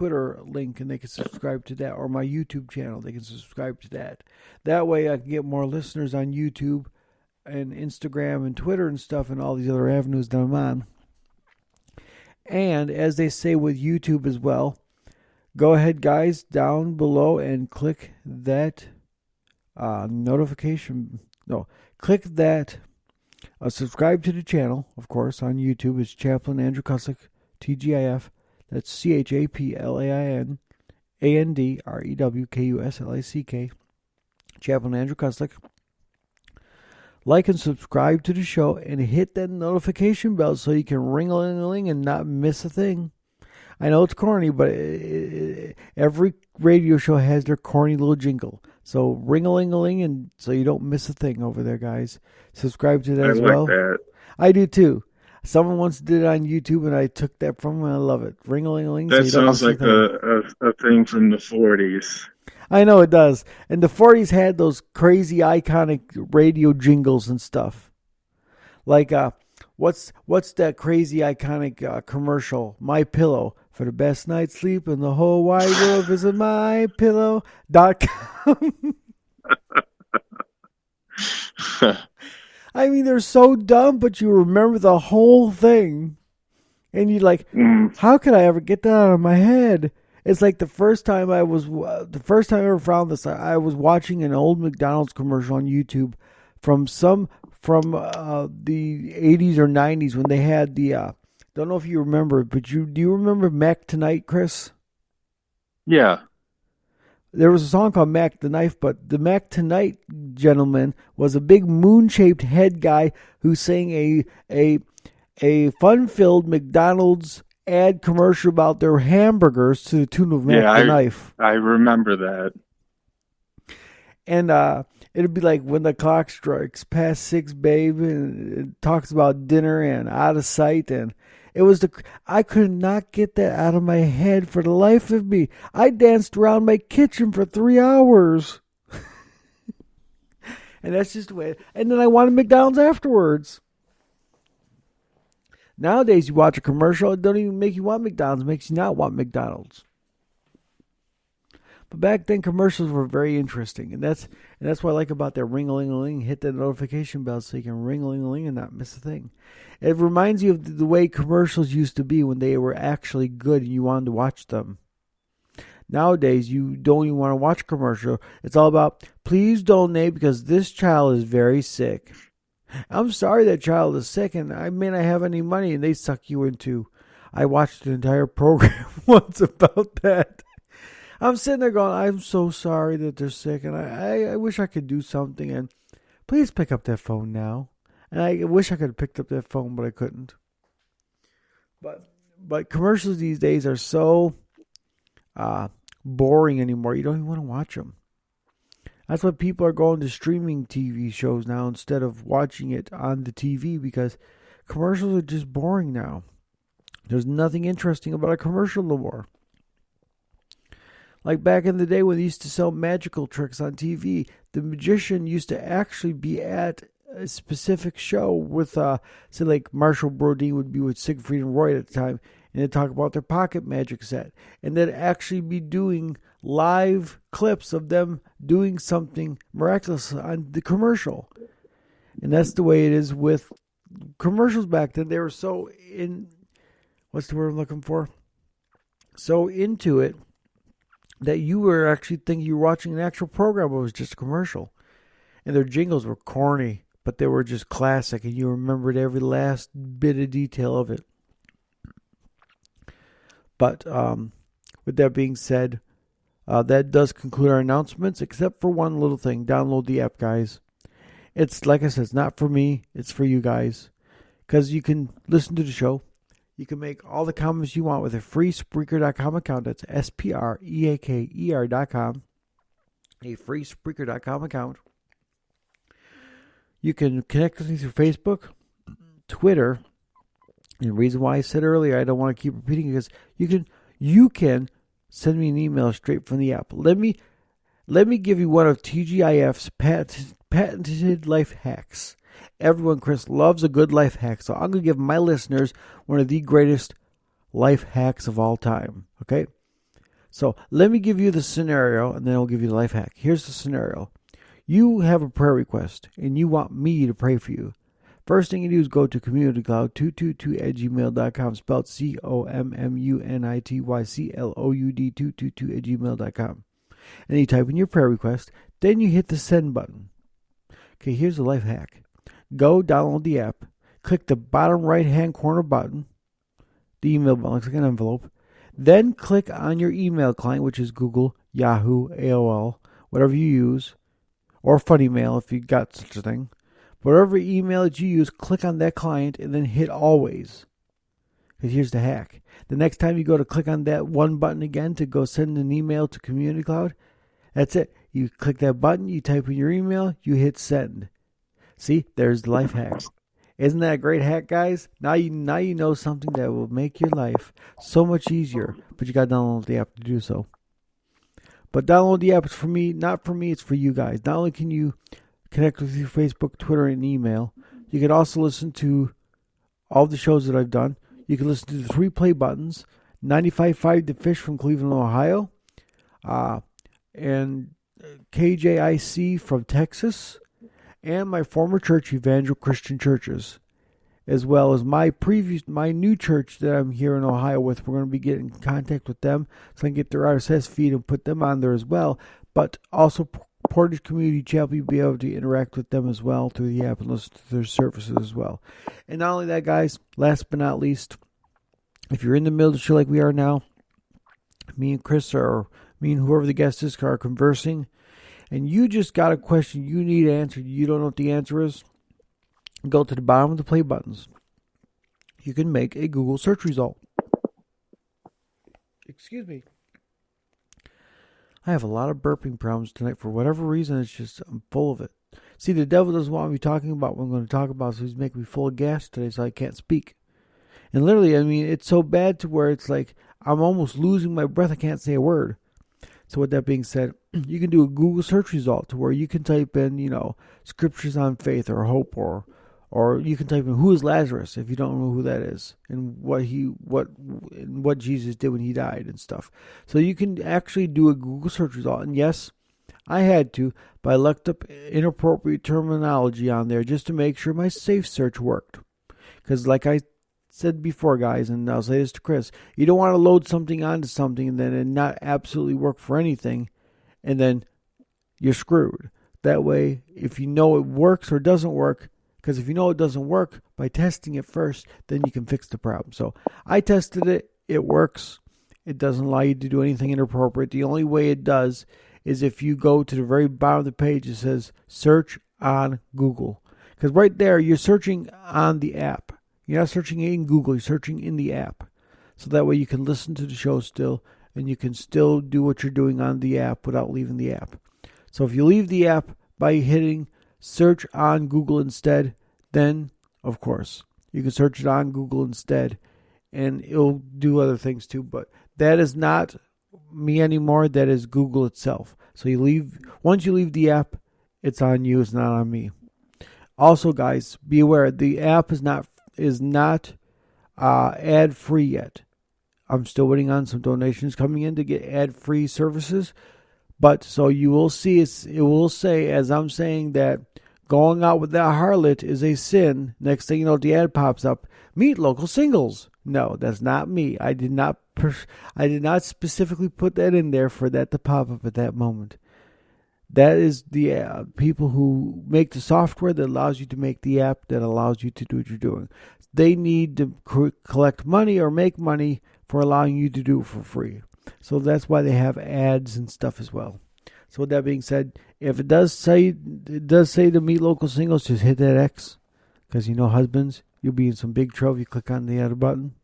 Twitter link and they can subscribe to that, or my YouTube channel, they can subscribe to that. That way I can get more listeners on YouTube and Instagram and Twitter and stuff and all these other avenues that I'm on. And as they say with YouTube as well, go ahead, guys, down below and click that notification. No, click that. Subscribe to the channel, of course, on YouTube. It's Chaplain Andrew Kusick, TGIF. That's ChaplainAndrewKuSlick. Chaplain Andrew Kusick. Like and subscribe to the show and hit that notification bell so you can ring-a-ling-a-ling and not miss a thing. I know it's corny, but every radio show has their corny little jingle. So ring-a-ling-a-ling, and so you don't miss a thing over there, guys. Subscribe to that as well. I like that. I do too. Someone once did it on YouTube, and I took that from them, and I love it. Ring-a-ling-a-ling. That so sounds like a thing from the 40s. I know it does. And the 40s had those crazy iconic radio jingles and stuff. Like, what's that crazy iconic commercial? My Pillow. For the best night's sleep in the whole wide world, visit mypillow.com. I mean, they're so dumb, but you remember the whole thing. And you're like, how could I ever get that out of my head? It's like the first time I ever found this, I was watching an old McDonald's commercial on YouTube from the 80s or 90s when they had the, don't know if you remember, but do you remember Mac Tonight, Chris? Yeah. There was a song called Mac the Knife, but the Mac Tonight gentleman was a big moon-shaped head guy who sang a fun-filled McDonald's ad commercial about their hamburgers to the tune of Mac the Knife. I remember that. And it'd be like, when the clock strikes past 6, babe, and it talks about dinner and out of sight. And it was I could not get that out of my head for the life of me. I danced around my kitchen for 3 hours. And that's just the way. And then I wanted McDonald's afterwards. Nowadays, you watch a commercial, it don't even make you want McDonald's. It makes you not want McDonald's. But back then, commercials were very interesting. And that's what I like about that ring-a-ling-a-ling. Hit that notification bell so you can ring-a-ling-a-ling and not miss a thing. It reminds you of the way commercials used to be when they were actually good and you wanted to watch them. Nowadays, you don't even want to watch a commercial. It's all about, please donate because this child is very sick. I'm sorry that child is sick and I may not have any money, and they suck you into. I watched an entire program once about that. I'm sitting there going, I'm so sorry that they're sick, and I wish I could do something, and please pick up that phone now. And I wish I could have picked up that phone, but I couldn't. But commercials these days are so boring anymore. You don't even want to watch them. That's why people are going to streaming TV shows now instead of watching it on the TV, because commercials are just boring now. There's nothing interesting about a commercial no more. Like back in the day when they used to sell magical tricks on TV, the magician used to actually be at a specific show with, say like Marshall Brodeen would be with Siegfried and Roy at the time, and they'd talk about their pocket magic set. And they'd actually be doing live clips of them doing something miraculous on the commercial. And that's the way it is with commercials back then. They were so what's the word I'm looking for? So into it that you were actually thinking you were watching an actual program, but it was just a commercial. And their jingles were corny, but they were just classic, and you remembered every last bit of detail of it. But with that being said, that does conclude our announcements, except for one little thing. Download the app, guys. It's, like I said, it's not for me. It's for you guys. Because you can listen to the show. You can make all the comments you want with a free Spreaker.com account. That's Spreaker.com. A free Spreaker.com account. You can connect with me through Facebook, Twitter. And the reason why I said earlier, I don't want to keep repeating it, because you can send me an email straight from the app. Let me give you one of TGIF's patented life hacks. Everyone, Chris, loves a good life hack, so I'm going to give my listeners one of the greatest life hacks of all time. Okay? So let me give you the scenario, and then I'll give you the life hack. Here's the scenario. You have a prayer request, and you want me to pray for you. First thing you do is go to communitycloud222@gmail.com, spelled COMMUNITYCLOUD222@gmail.com. And you type in your prayer request. Then you hit the send button. Okay, here's the life hack. Go download the app. Click the bottom right-hand corner button, the email button, looks like an envelope. Then click on your email client, which is Google, Yahoo, AOL, whatever you use, or Funnymail if you got such a thing. Whatever email that you use, click on that client and then hit always. Because here's the hack. The next time you go to click on that one button again to go send an email to Community Cloud, that's it. You click that button, you type in your email, you hit send. See, there's the life hack. Isn't that a great hack, guys? Now you know something that will make your life so much easier, but you got to download the app to do so. But download the app is for me, not for me, it's for you guys. Not only can you connect with your Facebook, Twitter, and email, you can also listen to all the shows that I've done. You can listen to the 3 play buttons, 95.5 The Fish from Cleveland, Ohio, and KJIC from Texas, and my former church, Evangel Christian Churches, as well as my new church that I'm here in Ohio with. We're going to be getting in contact with them so I can get their RSS feed and put them on there as well. But also Portage Community Chapel, you'll be able to interact with them as well through the app and listen to their services as well. And not only that, guys, last but not least, if you're in the middle of the show like we are now, me and Chris or me and whoever the guest is are conversing, and you just got a question you need answered, you don't know what the answer is, go to the bottom of the play buttons. You can make a Google search result. Excuse me. I have a lot of burping problems tonight. For whatever reason, it's just, I'm full of it. See, the devil doesn't want me talking about what I'm going to talk about, so he's making me full of gas today so I can't speak. And literally, I mean, it's so bad to where it's like I'm almost losing my breath. I can't say a word. So with that being said, you can do a Google search result to where you can type in, scriptures on faith or hope, or you can type in who is Lazarus if you don't know who that is, and what Jesus did when he died and stuff. So you can actually do a Google search result. And yes, I had to, but I looked up inappropriate terminology on there just to make sure my safe search worked. Because like I said before, guys, and I'll say this to Chris, you don't want to load something onto something and then it not absolutely work for anything, and then you're screwed. That way, if you know it works or doesn't work, because if you know it doesn't work, by testing it first, then you can fix the problem. So I tested it. It works. It doesn't allow you to do anything inappropriate. The only way it does is if you go to the very bottom of the page, it says search on Google. Because right there, you're searching on the app. You're not searching in Google, you're searching in the app. So that way you can listen to the show still, and you can still do what you're doing on the app without leaving the app. So if you leave the app by hitting search on Google instead, then, of course, you can search it on Google instead, and it'll do other things too. But that is not me anymore, that is Google itself. So once you leave the app, it's on you, it's not on me. Also, guys, be aware, the app is not ad-free yet. I'm still waiting on some donations coming in to get ad-free services. But so you will see, it will say, as I'm saying, that going out with that harlot is a sin. Next thing you know, the ad pops up, meet local singles. No, that's not me. I did not specifically put that in there for that to pop up at that moment. That is the people who make the software that allows you to make the app that allows you to do what you're doing. They need to collect money or make money for allowing you to do it for free. So that's why they have ads and stuff as well. So with that being said, if it does say to meet local singles, just hit that X. Because husbands, you'll be in some big trouble if you click on the other button.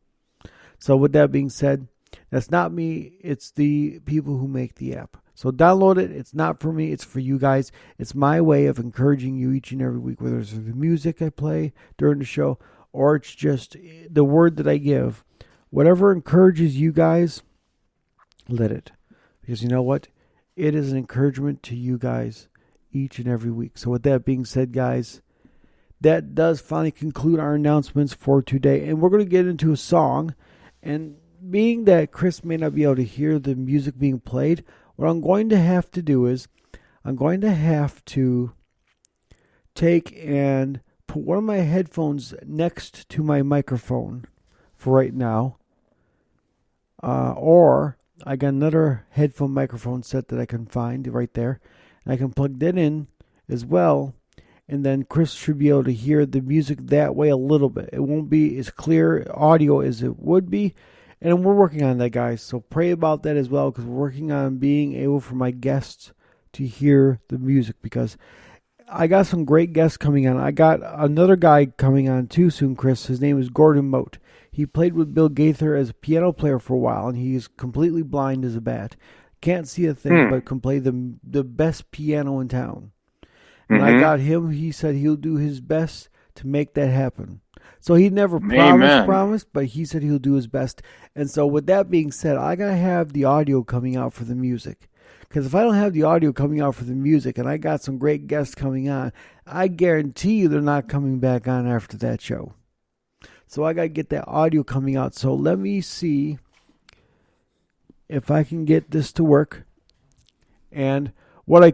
So with that being said, that's not me. It's the people who make the app. So download it. It's not for me. It's for you guys. It's my way of encouraging you each and every week, whether it's the music I play during the show or it's just the word that I give. Whatever encourages you guys, let it. Because you know what? It is an encouragement to you guys each and every week. So with that being said, guys, that does finally conclude our announcements for today. And we're going to get into a song. And being that Chris may not be able to hear the music being played, what I'm going to have to do is I'm going to have to take and put one of my headphones next to my microphone for right now. Or I got another headphone microphone set that I can find right there. And I can plug that in as well. And then Chris should be able to hear the music that way a little bit. It won't be as clear audio as it would be. And we're working on that, guys. So pray about that as well, because we're working on being able for my guests to hear the music, because I got some great guests coming on. I got another guy coming on too soon, Chris. His name is Gordon Moat. He played with Bill Gaither as a piano player for a while, and he's completely blind as a bat. Can't see a thing, but can play the best piano in town. And I got him. He said he'll do his best to make that happen. So he never promised, but he said he'll do his best. And so with that being said, I got to have the audio coming out for the music. Because if I don't have the audio coming out for the music, and I got some great guests coming on, I guarantee you they're not coming back on after that show. So I got to get that audio coming out. So let me see if I can get this to work. And what I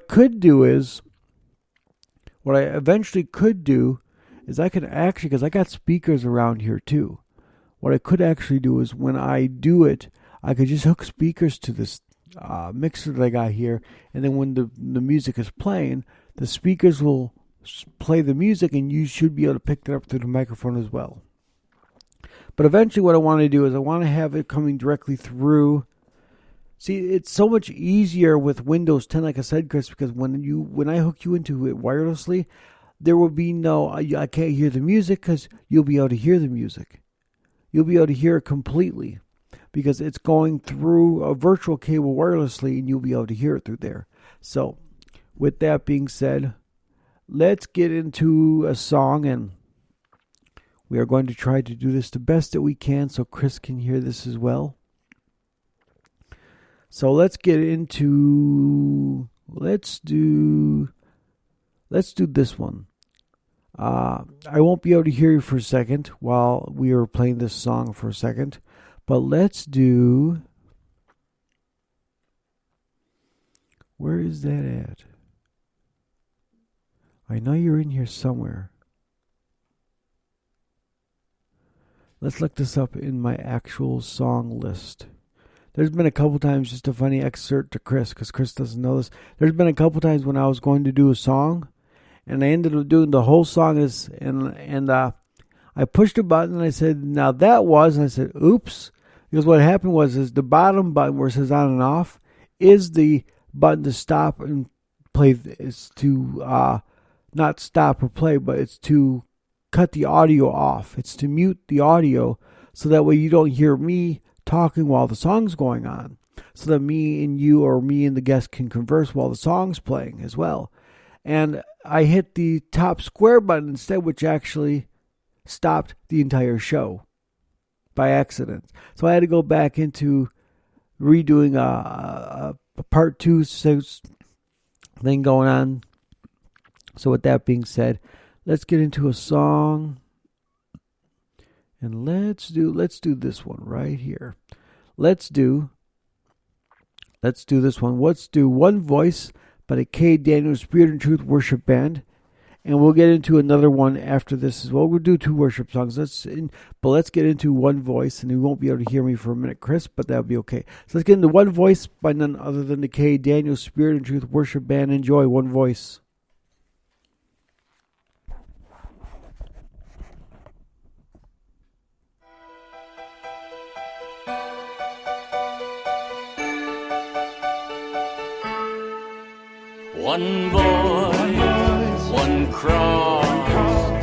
eventually could do is I could actually, because I got speakers around here too. What I could actually do is when I do it, I could just hook speakers to this mixer that I got here, and then when the music is playing, the speakers will play the music, and you should be able to pick that up through the microphone as well. But eventually what I want to do is I want to have it coming directly through. See, it's so much easier with Windows 10, like I said, Chris, because when I hook you into it wirelessly, there will be I can't hear the music, because you'll be able to hear the music. You'll be able to hear it completely, because it's going through a virtual cable wirelessly, and you'll be able to hear it through there. So, with that being said, let's get into a song, and we are going to try to do this the best that we can so Chris can hear this as well. So let's get into, let's do this one. I won't be able to hear you for a second while we are playing this song for a second, but let's do, where is that at? I know you're in here somewhere. Let's look this up in my actual song list. There's been a couple times, just a funny excerpt to Chris, because Chris doesn't know this. There's been a couple times when I was going to do a song, and I ended up doing the whole song, and I pushed a button, and I said, now that was, and I said, oops. Because what happened was the bottom button where it says on and off is the button to stop and play, is to not stop or play, but it's to cut the audio off. It's to mute the audio, so that way you don't hear me talking while the song's going on, so that me and you or me and the guest can converse while the song's playing as well. And I hit the top square button instead, which actually stopped the entire show by accident. So I had to go back into redoing a part 2 thing going on. So with that being said, let's get into a song. And let's do this one right here. Let's do this one. Let's do One Voice by the Kay Daniels Spirit and Truth Worship Band. And we'll get into another one after this as well. We'll do 2 worship songs. But let's get into One Voice, and you won't be able to hear me for a minute, Chris, but that'll be okay. So let's get into One Voice by none other than the Kay Daniels Spirit and Truth Worship Band. Enjoy One Voice. One voice, one cross,